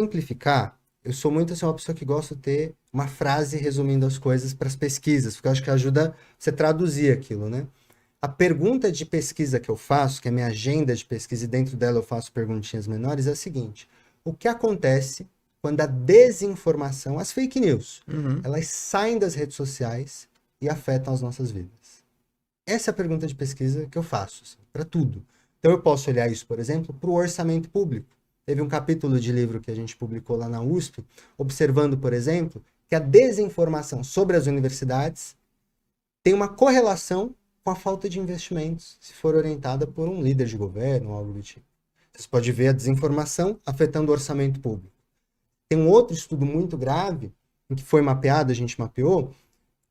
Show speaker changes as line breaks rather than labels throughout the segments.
simplificar, eu sou muito assim, uma pessoa que gosta de ter uma frase resumindo as coisas para as pesquisas, porque eu acho que ajuda você traduzir aquilo, né? A pergunta de pesquisa que eu faço, que é a minha agenda de pesquisa, e dentro dela eu faço perguntinhas menores, é a seguinte: o que acontece quando a desinformação, as fake news,
Uhum.
elas saem das redes sociais e afetam as nossas vidas? Essa é a pergunta de pesquisa que eu faço, assim, para tudo. Então eu posso olhar isso, por exemplo, para o orçamento público. Teve um capítulo de livro que a gente publicou lá na USP, observando, por exemplo, que a desinformação sobre as universidades tem uma correlação com a falta de investimentos, se for orientada por um líder de governo ou algo do tipo. Você pode ver a desinformação afetando o orçamento público. Tem um outro estudo muito grave, em que foi mapeado, a gente mapeou,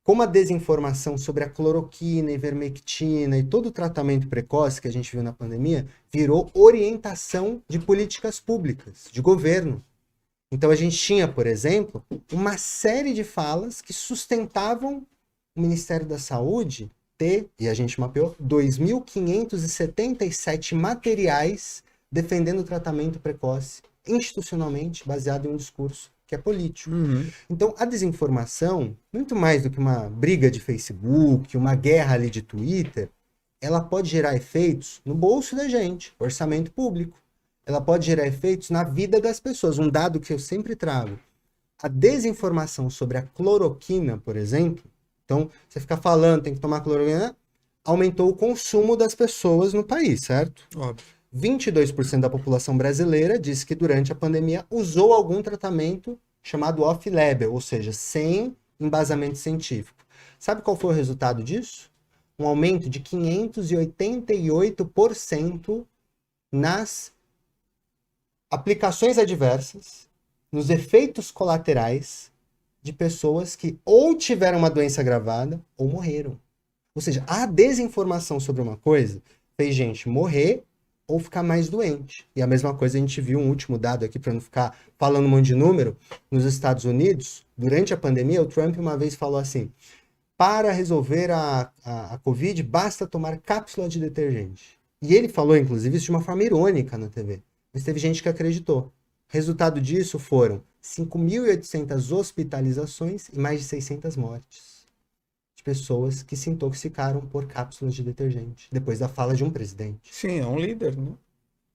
como a desinformação sobre a cloroquina, ivermectina e todo o tratamento precoce que a gente viu na pandemia virou orientação de políticas públicas, de governo. Então a gente tinha, por exemplo, uma série de falas que sustentavam o Ministério da Saúde ter, e a gente mapeou, 2.577 materiais defendendo o tratamento precoce, institucionalmente baseado em um discurso que é político.
Uhum.
Então, a desinformação, muito mais do que uma briga de Facebook, uma guerra ali de Twitter, ela pode gerar efeitos no bolso da gente, orçamento público. Ela pode gerar efeitos na vida das pessoas. Um dado que eu sempre trago: a desinformação sobre a cloroquina, por exemplo, então você fica falando, tem que tomar cloroquina, aumentou o consumo das pessoas no país, certo?
Óbvio.
22% da população brasileira disse que durante a pandemia usou algum tratamento chamado off-label, ou seja, sem embasamento científico. Sabe qual foi o resultado disso? Um aumento de 588% nas aplicações adversas, nos efeitos colaterais de pessoas que ou tiveram uma doença agravada ou morreram. Ou seja, a desinformação sobre uma coisa fez gente morrer ou ficar mais doente. E a mesma coisa a gente viu um último dado aqui, para não ficar falando um monte de número, nos Estados Unidos, durante a pandemia, o Trump uma vez falou assim: para resolver a Covid, basta tomar cápsula de detergente. E ele falou, inclusive, isso de uma forma irônica na TV. Mas teve gente que acreditou. Resultado disso foram 5.800 hospitalizações e mais de 600 mortes de pessoas que se intoxicaram por cápsulas de detergente, depois da fala de um presidente.
Sim, é um líder, né?